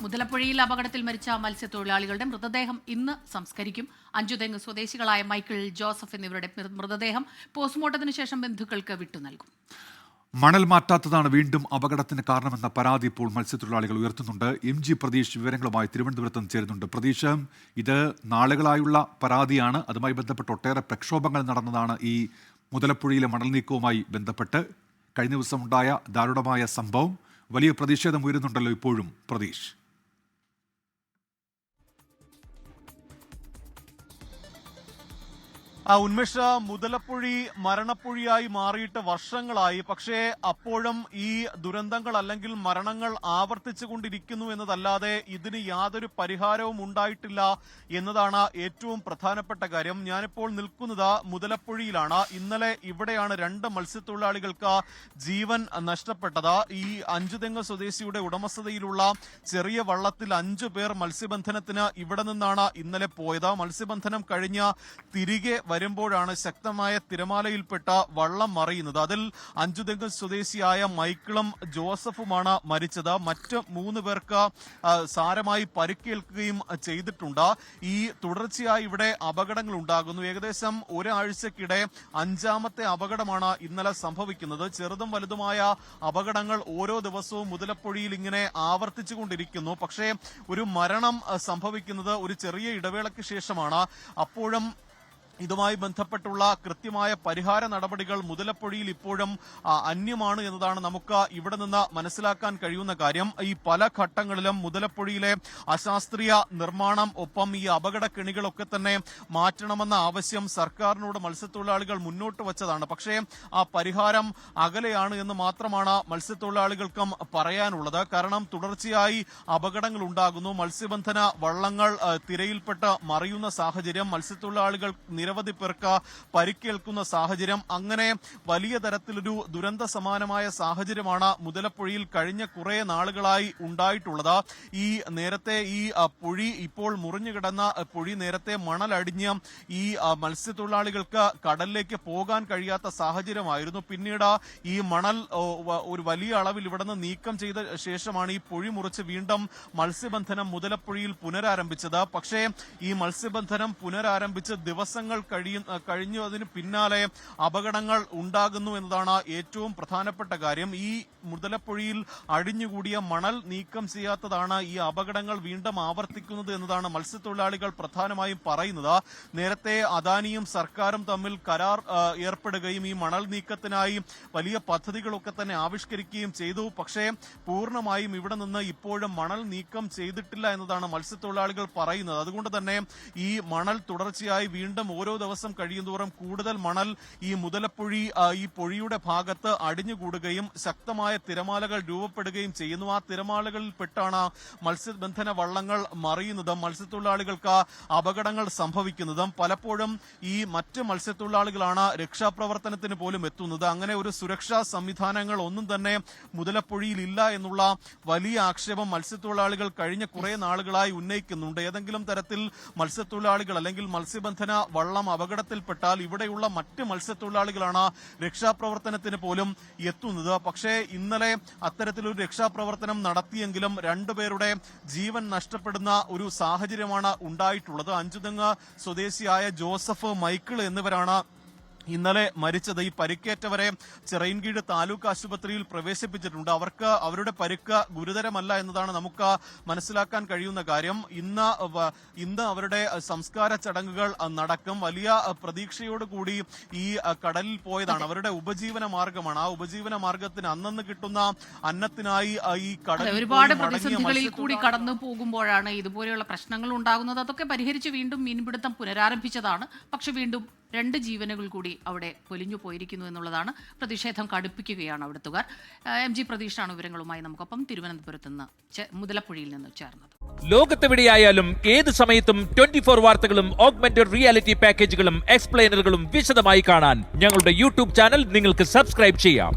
മുതലപ്പുഴയിൽ അപകടത്തിൽ മരിച്ച മത്സ്യത്തൊഴിലാളികളുടെ മൃതദേഹം ഇന്ന് സംസ്കരിക്കും. അഞ്ചുതെങ്ങ് സ്വദേശികളായ മൈക്കിൾ, ജോസഫ് എന്നിവരുടെ മൃതദേഹം പോസ്റ്റ്മോർട്ടത്തിന് ശേഷം ബന്ധുക്കൾക്ക് വിട്ടു നൽകും. മണൽ മാറ്റാത്തതാണ് വീണ്ടും അപകടത്തിന് കാരണമെന്ന പരാതി ഇപ്പോൾ മത്സ്യത്തൊഴിലാളികൾ ഉയർത്തുന്നുണ്ട്. MG പ്രതീഷ് വിവരങ്ങളുമായി തിരുവനന്തപുരത്ത് ചേരുന്നുണ്ട്. പ്രതീഷ്, ഇത് നാളുകളായുള്ള പരാതിയാണ്. അതുമായി ബന്ധപ്പെട്ട് ഒട്ടേറെ പ്രക്ഷോഭങ്ങൾ നടന്നതാണ് ഈ മുതലപ്പുഴയിലെ മണൽ നീക്കവുമായി ബന്ധപ്പെട്ട്. കഴിഞ്ഞ ദിവസം ഉണ്ടായ ദാരുണമായ സംഭവം വലിയ പ്രതിഷേധം ഉയരുന്നുണ്ടല്ലോ ഇപ്പോഴും പ്രതീഷ്. ഉന്മേഷ, മുതലപ്പുഴി മരണപ്പുഴിയായി മാറിയിട്ട് വർഷങ്ങളായി. പക്ഷേ അപ്പോഴും ഈ ദുരന്തങ്ങൾ അല്ലെങ്കിൽ മരണങ്ങൾ ആവർത്തിച്ചുകൊണ്ടിരിക്കുന്നു എന്നതല്ലാതെ ഇതിന് യാതൊരു പരിഹാരവും ഉണ്ടായിട്ടില്ല എന്നതാണ് ഏറ്റവും പ്രധാനപ്പെട്ട കാര്യം. ഞാനിപ്പോൾ നിൽക്കുന്നത് മുതലപ്പുഴിയിലാണ്. ഇന്നലെ ഇവിടെയാണ് 2 മത്സ്യത്തൊഴിലാളികൾക്ക് ജീവൻ നഷ്ടപ്പെട്ടത്. ഈ അഞ്ചുതെങ്ങ് സ്വദേശിയുടെ ഉടമസ്ഥതയിലുള്ള ചെറിയ വള്ളത്തിൽ 5 പേർ മത്സ്യബന്ധനത്തിന് ഇവിടെ നിന്നാണ് ഇന്നലെ പോയത്. മത്സ്യബന്ധനം കഴിഞ്ഞ് തിരികെ വരുമ്പോഴാണ് ശക്തമായ തിരമാലയിൽപ്പെട്ട വള്ളം മറിയുന്നത്. അതിൽ അഞ്ചുതെങ്ങ് സ്വദേശിയായ മൈക്കിളും ജോസഫുമാണ് മരിച്ചത്. മറ്റ് 3 പേർക്ക് സാരമായി പരിക്കേൽക്കുകയും ചെയ്തിട്ടുണ്ട്. ഈ തുടർച്ചയായി ഇവിടെ അപകടങ്ങൾ ഉണ്ടാകുന്നു. ഏകദേശം ഒരാഴ്ചക്കിടെ 5ാമത്തെ അപകടമാണ് ഇന്നലെ സംഭവിക്കുന്നത്. ചെറുതും വലുതുമായ അപകടങ്ങൾ ഓരോ ദിവസവും മുതലപ്പുഴയിൽ ഇങ്ങനെ ആവർത്തിച്ചുകൊണ്ടിരിക്കുന്നു. പക്ഷേ ഒരു മരണം സംഭവിക്കുന്നത് ഒരു ചെറിയ ഇടവേളയ്ക്ക് ശേഷമാണ്. അപ്പോഴും ഇതുമായി ബന്ധപ്പെട്ടുള്ള കൃത്യമായ പരിഹാര നടപടികൾ മുതലപ്പുഴയിൽ ഇപ്പോഴും അന്യമാണ് എന്നതാണ് നമുക്ക് ഇവിടെ നിന്ന് മനസ്സിലാക്കാൻ കഴിയുന്ന കാര്യം. ഈ പല ഘട്ടങ്ങളിലും മുതലപ്പുഴയിലെ അശാസ്ത്രീയ നിർമ്മാണം, ഒപ്പം ഈ അപകട കെണികളൊക്കെ തന്നെ മാറ്റണമെന്ന ആവശ്യം സർക്കാരിനോട് മത്സ്യത്തൊഴിലാളികൾ മുന്നോട്ട് വച്ചതാണ്. പക്ഷേ ആ പരിഹാരം അകലെയാണ് എന്ന് മാത്രമാണ് മത്സ്യത്തൊഴിലാളികൾക്കും പറയാനുള്ളത്. കാരണം തുടർച്ചയായി അപകടങ്ങൾ ഉണ്ടാകുന്നു. മത്സ്യബന്ധന വള്ളങ്ങൾ തിരയിൽപ്പെട്ട് മറിയുന്ന സാഹചര്യം, മത്സ്യത്തൊഴിലാളികൾ നിരവധി പേർക്ക് പരിക്കേൽക്കുന്ന സാഹചര്യം, അങ്ങനെ വലിയ തരത്തിലൊരു ദുരന്ത സമാനമായ സാഹചര്യമാണ് മുതലപ്പുഴയിൽ കഴിഞ്ഞ കുറെ നാളുകളായി ഉണ്ടായിട്ടുള്ളത്. ഈ നേരത്തെ ഈ പുഴി ഇപ്പോൾ മുറിഞ്ഞു കിടന്ന പുഴി നേരത്തെ മണലടിഞ്ഞ് ഈ മത്സ്യത്തൊഴിലാളികൾക്ക് കടലിലേക്ക് പോകാൻ കഴിയാത്ത സാഹചര്യമായിരുന്നു. പിന്നീട് ഈ മണൽ ഒരു വലിയ അളവിൽ ഇവിടെ നിന്ന് നീക്കം ചെയ്ത ശേഷമാണ് ഈ പുഴി മുറിച്ച് വീണ്ടും മത്സ്യബന്ധനം മുതലപ്പുഴയിൽ പുനരാരംഭിച്ചത്. പക്ഷേ ഈ മത്സ്യബന്ധനം പുനരാരംഭിച്ച് ദിവസങ്ങൾ കഴിഞ്ഞു അതിന് പിന്നാലെ അപകടങ്ങൾ ഉണ്ടാകുന്നു എന്നതാണ് ഏറ്റവും പ്രധാനപ്പെട്ട കാര്യം. ഈ മുതലപ്പുഴയിൽ അടിഞ്ഞുകൂടിയ മണൽ നീക്കം ചെയ്യാത്തതാണ് ഈ അപകടങ്ങൾ വീണ്ടും ആവർത്തിക്കുന്നത് എന്നതാണ് മത്സ്യത്തൊഴിലാളികൾ പ്രധാനമായും പറയുന്നത്. നേരത്തെ അദാനിയും സർക്കാരും തമ്മിൽ കരാർ ഏർപ്പെടുകയും ഈ മണൽ നീക്കത്തിനായി വലിയ പദ്ധതികളൊക്കെ തന്നെ ആവിഷ്കരിക്കുകയും ചെയ്തു. പക്ഷേ പൂർണ്ണമായും ഇവിടെ നിന്ന് ഇപ്പോഴും മണൽ നീക്കം ചെയ്തിട്ടില്ല എന്നതാണ് മത്സ്യത്തൊഴിലാളികൾ പറയുന്നത്. അതുകൊണ്ട് തന്നെ ഈ മണൽ തുടർച്ചയായി വീണ്ടും ഓരോ ദിവസം കഴിയുന്തോറും കൂടുതൽ മണൽ ഈ മുതലപ്പുഴി ഈ പൊഴിയുടെ ഭാഗത്ത് അടിഞ്ഞുകൂടുകയും ശക്തമായ തിരമാലകൾ രൂപപ്പെടുകയും ചെയ്യുന്നു. ആ തിരമാലകളിൽ പെട്ടാണ് മത്സ്യബന്ധന വള്ളങ്ങൾ മറിയുന്നതും മത്സ്യത്തൊഴിലാളികൾക്ക് അപകടങ്ങൾ സംഭവിക്കുന്നതും. പലപ്പോഴും ഈ മറ്റ് മത്സ്യത്തൊഴിലാളികളാണ് രക്ഷാപ്രവർത്തനത്തിന് പോലും എത്തുന്നത്. അങ്ങനെ ഒരു സുരക്ഷാ സംവിധാനങ്ങൾ ഒന്നും തന്നെ മുതലപ്പുഴയിൽ ഇല്ല എന്നുള്ള വലിയ ആക്ഷേപം മത്സ്യത്തൊഴിലാളികൾ കഴിഞ്ഞ കുറെ നാളുകളായി ഉന്നയിക്കുന്നുണ്ട്. ഏതെങ്കിലും തരത്തിൽ മത്സ്യത്തൊഴിലാളികൾ അല്ലെങ്കിൽ മത്സ്യബന്ധന വള്ളം അപകടത്തിൽപ്പെട്ടാൽ ഇവിടെയുള്ള മറ്റ് മത്സ്യത്തൊഴിലാളികളാണ് രക്ഷാപ്രവർത്തനത്തിന് പോലും എത്തുന്നത്. പക്ഷേ ഇന്നലെ അത്തരത്തിലൊരു രക്ഷാപ്രവർത്തനം നടത്തിയെങ്കിലും 2 പേരുടെ ജീവൻ നഷ്ടപ്പെടുന്ന ഒരു സാഹചര്യമാണ് ഉണ്ടായിട്ടുള്ളത്. അഞ്ചുതെങ്ങ് സ്വദേശിയായ ജോസഫ്, മൈക്കിൾ എന്നിവരാണ് ഇന്നലെ മരിച്ചത്. ഈ പരിക്കേറ്റവരെ ചിറയൻകീഴ് താലൂക്ക് ആശുപത്രിയിൽ പ്രവേശിപ്പിച്ചിട്ടുണ്ട്. അവർക്ക് അവരുടെ പരിക്ക് ഗുരുതരമല്ല എന്നതാണ് നമുക്ക് മനസ്സിലാക്കാൻ കഴിയുന്ന കാര്യം. ഇന്ന് അവരുടെ സംസ്കാര ചടങ്ങുകൾ നടക്കും. വലിയ പ്രതീക്ഷയോടുകൂടി ഈ കടലിൽ പോയതാണ്. അവരുടെ ഉപജീവന മാർഗമാണ്. ആ ഉപജീവന മാർഗത്തിന് അന്നന്ന് കിട്ടുന്ന അന്നത്തിനായി ഈ കടൽ ഒരുപാട് പ്രതിസന്ധികളിൽ കൂടി കടന്നു പോകുമ്പോഴാണ് ഇതുപോലെയുള്ള പ്രശ്നങ്ങൾ ഉണ്ടാകുന്നത്. അതൊക്കെ പരിഹരിച്ച് വീണ്ടും മീൻപിടുത്തം പുനരാരംഭിച്ചതാണ്. പക്ഷെ വീണ്ടും 2 ജീവനുകൾ കൂടി അവിടെ പൊലിഞ്ഞു പോയിരിക്കുന്നു എന്നുള്ളതാണ്. പ്രതിഷേധം കടുപ്പിക്കുകയാണ് അവിടുത്തുകാർ. MG പ്രതീഷാണ് വിവരങ്ങളുമായി നമുക്കൊപ്പം തിരുവനന്തപുരത്ത് നിന്ന് മുതലപ്പുഴയിൽ നിന്ന് ചേർന്നത്. ലോകത്തെവിടെയായാലും ഏത് സമയത്തും 24 വാർത്തകളും ഓഗ്മെന്റഡ് റിയാലിറ്റി പാക്കേജുകളും എക്സ്പ്ലെയിനറുകളും വിശദമായി കാണാൻ ഞങ്ങളുടെ YouTube ചാനൽ നിങ്ങൾക്ക് സബ്സ്ക്രൈബ് ചെയ്യാം.